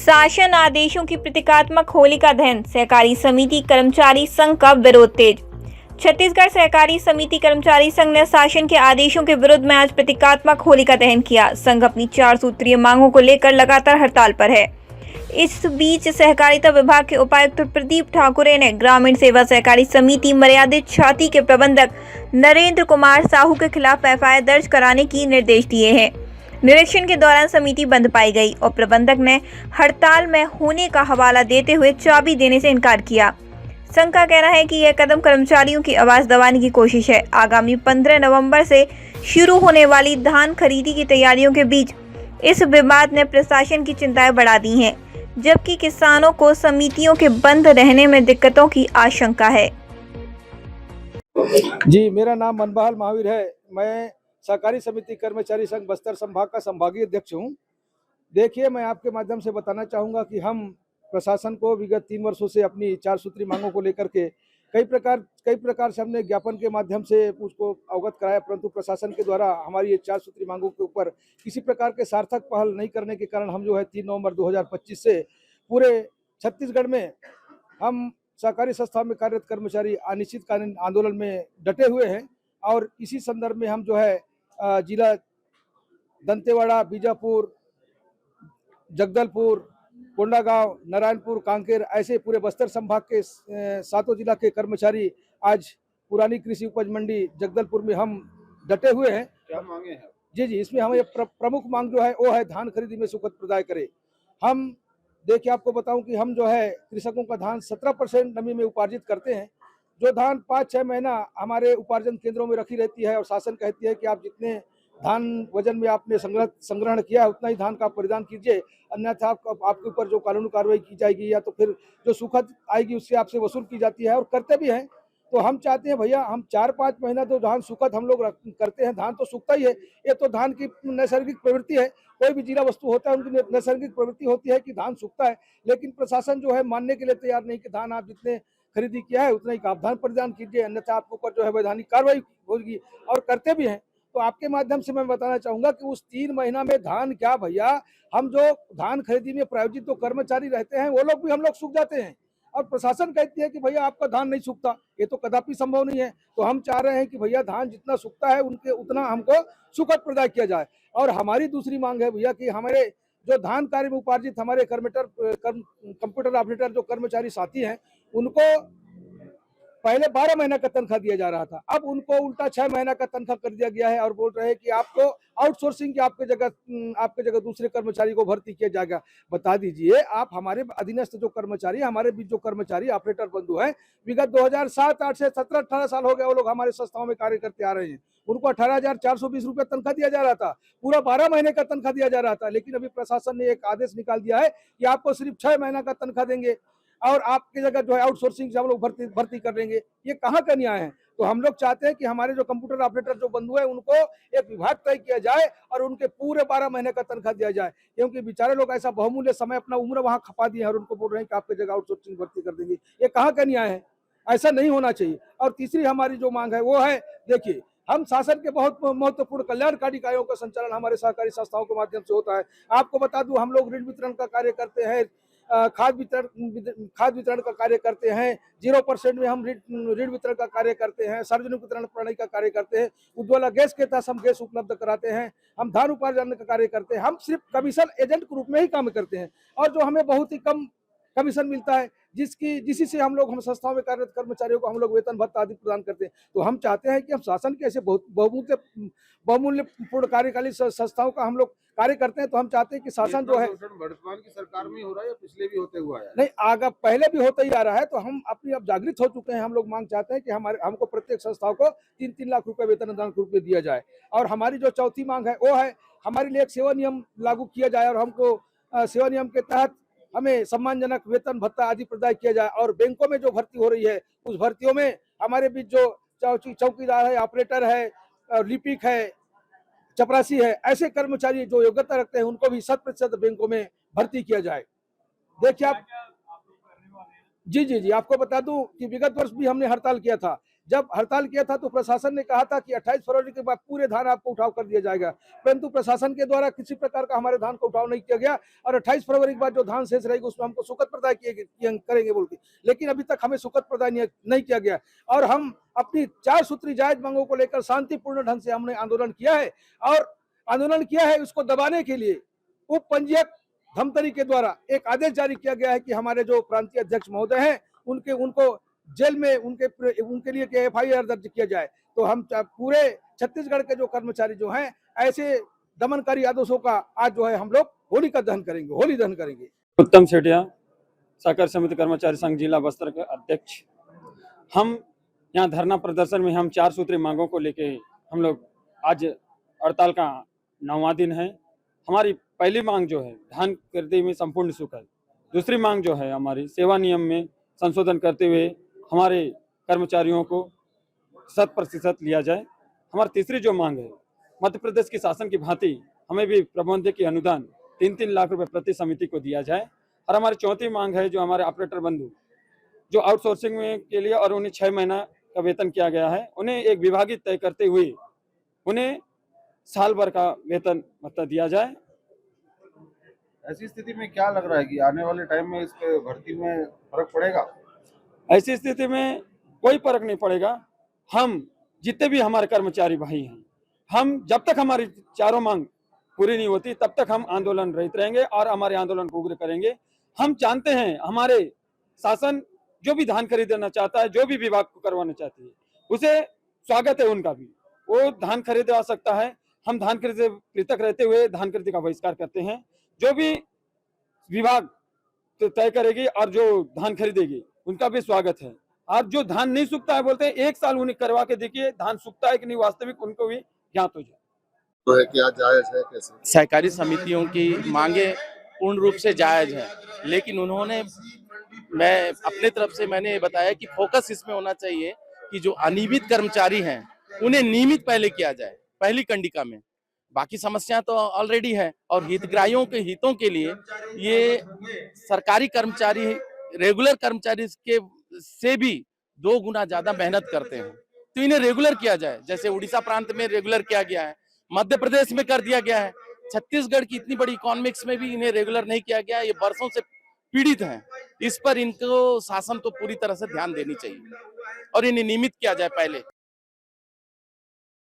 शासन आदेशों की प्रतीकात्मक होलिका दहन, सहकारी समिति कर्मचारी संघ का विरोध तेज। छत्तीसगढ़ सहकारी समिति कर्मचारी संघ ने शासन के आदेशों के विरोध में आज प्रतीकात्मक होलिका दहन किया। संघ अपनी 4 सूत्रीय मांगों को लेकर लगातार हड़ताल पर है। इस बीच सहकारिता विभाग के उपायुक्त प्रदीप ठाकुरे ने ग्रामीण सेवा सहकारी समिति मर्यादित छाती के प्रबंधक नरेंद्र कुमार साहू के खिलाफ एफआईआर दर्ज कराने की निर्देश दिए हैं। निरीक्षण के दौरान समिति बंद पाई गई और प्रबंधक ने हड़ताल में होने का हवाला देते हुए चाबी देने से इनकार किया। संघ का कहना है कि यह कदम कर्मचारियों की आवाज दबाने की कोशिश है। आगामी 15 नवंबर से शुरू होने वाली धान खरीदी की तैयारियों के बीच इस विवाद ने प्रशासन की चिंताएं बढ़ा दी हैं, जबकि किसानों को समितियों के बंद रहने में दिक्कतों की आशंका है। जी, मेरा नाम मनबहाल महावीर है। मैं सहकारी समिति कर्मचारी संघ बस्तर संभाग का संभागीय अध्यक्ष हूं। देखिए, मैं आपके माध्यम से बताना चाहूँगा कि हम प्रशासन को विगत 3 वर्षों से अपनी 4 सूत्री मांगों को लेकर के कई प्रकार से हमने ज्ञापन के माध्यम से उसको अवगत कराया, परंतु प्रशासन के द्वारा हमारी ये 4 सूत्री मांगों के ऊपर किसी प्रकार के सार्थक पहल नहीं करने के कारण हम 3 नवंबर 2025 से पूरे छत्तीसगढ़ में हम सहकारी संस्थाओं में कार्यरत कर्मचारी अनिश्चितकालीन आंदोलन में डटे हुए हैं। और इसी संदर्भ में हम जिला दंतेवाड़ा, बीजापुर, जगदलपुर, कोंडागांव, नारायणपुर, कांकेर ऐसे पूरे बस्तर संभाग के 7 जिला के कर्मचारी आज पुरानी कृषि उपज मंडी जगदलपुर में हम डटे हुए हैं। क्या मांगे हैं? जी, इसमें हमें प्रमुख मांग जो है वो है धान खरीदी में सुखद प्रदाय करे। हम देखिए, आपको बताऊं कि हम कृषकों का धान 17% नमी में उपार्जित करते हैं। जो धान 5-6 महीना हमारे उपार्जन केंद्रों में रखी रहती है और शासन कहती है कि आप जितने धान वजन में आपने संग्रहण किया उतना ही धान का परिधान कीजिए, अन्यथा आपके ऊपर जो कानूनी कार्रवाई की जाएगी या तो फिर जो सुखद आएगी उससे आपसे वसूल की जाती है, और करते भी हैं। तो हम चाहते हैं भैया, हम 4-5 महीना तो धान सुखद हम लोग करते हैं, धान तो सूखता ही है। ये तो धान की नैसर्गिक प्रवृत्ति है, कोई भी जिला वस्तु होता है उनकी नैसर्गिक प्रवृत्ति होती है कि धान सूखता है। लेकिन प्रशासन जो है मानने के लिए तैयार नहीं कि धान आप जितने खरीदी किया है उतना ही आप धान परिधान कीजिए, अन्यथा आपके ऊपर वैधानिक कार्रवाई होगी, और करते भी हैं। तो आपके माध्यम से मैं बताना चाहूंगा कि उस 3 महीना में धान क्या भैया, हम जो धान खरीदी में प्रायोजित तो कर्मचारी रहते हैं वो लोग भी हम लोग सूख जाते हैं, और प्रशासन कहती है कि भैया आपका धान नहीं सूखता। ये तो कदापि संभव नहीं है। तो हम चाह रहे हैं कि भैया धान जितना सूखता है उनके उतना हमको सुखद प्रदाय किया जाए। और हमारी दूसरी मांग है भैया कि हमारे जो धान कार्य में उपार्जित हमारे कंप्यूटर ऑपरेटर जो कर्मचारी साथी हैं, उनको पहले 12 महीना का तनख्वाह दिया जा रहा था, अब उनको उल्टा 6 महीना का तनख्वाह कर दिया गया है, और बोल रहे हैं कि आपको आउटसोर्सिंग की आपके जगह दूसरे कर्मचारी को भर्ती किया जाएगा। बता दीजिए आप, हमारे अधीनस्थ जो कर्मचारी, हमारे बीच जो कर्मचारी ऑपरेटर बंधु हैं, विगत 2007-8 से 17-18 साल हो गए वो लोग हमारे संस्थाओं में कार्य करते आ रहे हैं। उनको 18,420 रुपये तनख्वाह दिया जा रहा था, पूरा 12 महीने का तनख्वाह दिया जा रहा था। लेकिन अभी प्रशासन ने एक आदेश निकाल दिया है कि आपको सिर्फ 6 महीना का तनख्वाह देंगे और आपकी जगह आउटसोर्सिंग से हम लोग भर्ती कर लेंगे। ये कहाँ का न्याय है? तो हम लोग चाहते हैं कि हमारे जो कंप्यूटर ऑपरेटर जो बंधु है उनको एक विभाग तय किया जाए और उनके पूरे 12 महीने का तनख्वाह दिया जाए, क्योंकि बेचारे लोग ऐसा बहुमूल्य समय अपना उम्र वहां खपा दिए और उनको बोल रहे हैं कि आपकी जगह आउटसोर्सिंग भर्ती कर देंगे। ये कहाँ का न्याय है? ऐसा नहीं होना चाहिए। और तीसरी हमारी जो मांग है वो है, देखिए, हम शासन के बहुत महत्वपूर्ण कल्याणकारी कार्यों का संचालन हमारे सहकारी संस्थाओं के माध्यम से होता है। आपको बता दूं, हम लोग ऋण वितरण का कार्य करते हैं, खाद वितरण का कार्य करते हैं, 0% में हम ऋण वितरण का कार्य करते हैं, सार्वजनिक वितरण प्रणाली का कार्य करते हैं, उज्ज्वला गैस के तहत हम गैस उपलब्ध कराते हैं, हम धान उपार्जन का कार्य करते हैं। हम सिर्फ कमीशन एजेंट के रूप में ही काम करते हैं, और जो हमें बहुत ही कम कमीशन मिलता है, जिसी से हम संस्थाओं में कार्यरत कर्मचारियों को हम लोग वेतन भत्ता आदि प्रदान करते हैं। तो हम चाहते हैं कि हम शासन के ऐसे बहुमूल्यपूर्ण कार्यकाली संस्थाओं का हम लोग कार्य करते हैं। तो हम चाहते हैं कि शासन जो है, वर्तमान की सरकार में हो रहा है या पिछले भी होते हुआ है? नहीं, आगे पहले भी होता ही आ रहा है। तो हम अपनी अब जागृत हो चुके हैं। हम लोग मांग चाहते हैं कि हमको प्रत्येक संस्थाओं को 3-3 लाख रुपए वेतन अनुदान के रूप में दिया जाए। और हमारी जो चौथी मांग है वो है, हमारे लिए एक सेवा नियम लागू किया जाए और हमको सेवा नियम के तहत हमें सम्मानजनक वेतन भत्ता आदि प्रदान किया जाए। और बैंकों में जो भर्ती हो रही है उस भर्तियों में हमारे बीच जो चौकीदार है, ऑपरेटर है, लिपिक है, चपरासी है, ऐसे कर्मचारी जो योग्यता रखते हैं उनको भी 100% बैंकों में भर्ती किया जाए। देखिए आप, जी, आपको बता दूं कि विगत वर्ष भी हमने हड़ताल किया था। जब हड़ताल किया था तो प्रशासन ने कहा था कि 28 फरवरी के बाद पूरे धान आपको उठाव कर दिया जाएगा, परंतु प्रशासन के द्वारा किसी प्रकार का हमारे धान को उठाव नहीं किया गया और 28 फरवरी के बाद जो धान शेष रहेगी उसमें हमको सुखद प्रदाय करेंगे बोल के, लेकिन अभी तक हमें सुखद प्रदाय नहीं किया गया। और हम अपनी 4 सूत्री जायज मांगों को लेकर शांतिपूर्ण ढंग से हमने आंदोलन किया है और आंदोलन किया है। उसको दबाने के लिए उप पंजीयक धमतरी के द्वारा एक आदेश जारी किया गया है कि हमारे जो प्रांतीय अध्यक्ष महोदय हैं उनको जेल में उनके लिए एफआईआर दर्ज किया जाए। तो हम पूरे छत्तीसगढ़ के जो कर्मचारी जो हैं ऐसे दमनकारी आदेशों का आज जो है हम लोग होली दहन करेंगे। उत्तम सेठिया, सहकारी समिति कर्मचारी संघ जिला बस्तर के अध्यक्ष। हम यहाँ धरना प्रदर्शन में हम 4 सूत्री मांगों को लेके हम लोग आज हड़ताल का 9वां दिन है। हमारी पहली मांग जो है धान खरीदी में संपूर्ण सुकल, दूसरी मांग जो है हमारी सेवा नियम में संशोधन करते हुए हमारे कर्मचारियों को 100% लिया जाए। हमारी तीसरी जो मांग है मध्य प्रदेश की शासन की भांति हमें भी प्रबंधक की अनुदान 3-3 लाख रुपए प्रति समिति को दिया जाए। और हमारी चौथी मांग है जो हमारे ऑपरेटर बंधु जो आउटसोर्सिंग में के लिए और उन्हें 6 महीना का वेतन किया गया है, उन्हें एक विभागित तय करते हुए उन्हें साल भर का वेतन भत्ता दिया जाए। ऐसी स्थिति में क्या लग रहा है कि आने वाले टाइम में इस पे भर्ती में फर्क पड़ेगा? ऐसी स्थिति में कोई फर्क नहीं पड़ेगा। हम जितने भी हमारे कर्मचारी भाई हैं, हम जब तक हमारी चारों मांग पूरी नहीं होती तब तक हम आंदोलन रहित रहेंगे और हमारे आंदोलन को उग्र करेंगे। हम जानते हैं हमारे शासन जो भी धान खरीदना चाहता है, जो भी विभाग को करवाना चाहती है, उसे स्वागत है उनका भी, वो धान खरीदवा सकता है। हम धान खरीद से पृथक रहते हुए धान खरीदी का बहिष्कार करते हैं। जो भी विभाग तय करेगी और जो धान खरीदेगी उनका भी स्वागत है। और जो धान नहीं सूखता है बोलते हैं 1 साल उन्हें करवा के देखिए धान सूखता है कि नहीं, वास्तविक उनको भी ज्ञात हो जाए। तो है क्या जायज है कैसे? सहकारी समितियों की मांगे पूर्ण रूप से जायज है, लेकिन उन्होंने मैं अपने तरफ से मैंने बताया कि फोकस इसमें होना चाहिए कि जो अनियमित कर्मचारी हैं उन्हें नियमित पहले किया जाए पहली कंडिका में। बाकी समस्या तो ऑलरेडी है और हितग्राहियों के हितों के लिए ये सरकारी कर्मचारी रेगुलर कर्मचारी के से भी 2 गुना ज्यादा मेहनत करते हैं, तो इन्हें रेगुलर किया जाए। जैसे उड़ीसा प्रांत में रेगुलर किया गया है, मध्य प्रदेश में कर दिया गया है, छत्तीसगढ़ की इतनी बड़ी इकोनॉमिक्स में भी इन्हें रेगुलर नहीं किया गया। ये बरसों से पीड़ित हैं, इस पर इनको शासन तो पूरी तरह से ध्यान देनी चाहिए और इन्हें नियमित किया जाए पहले।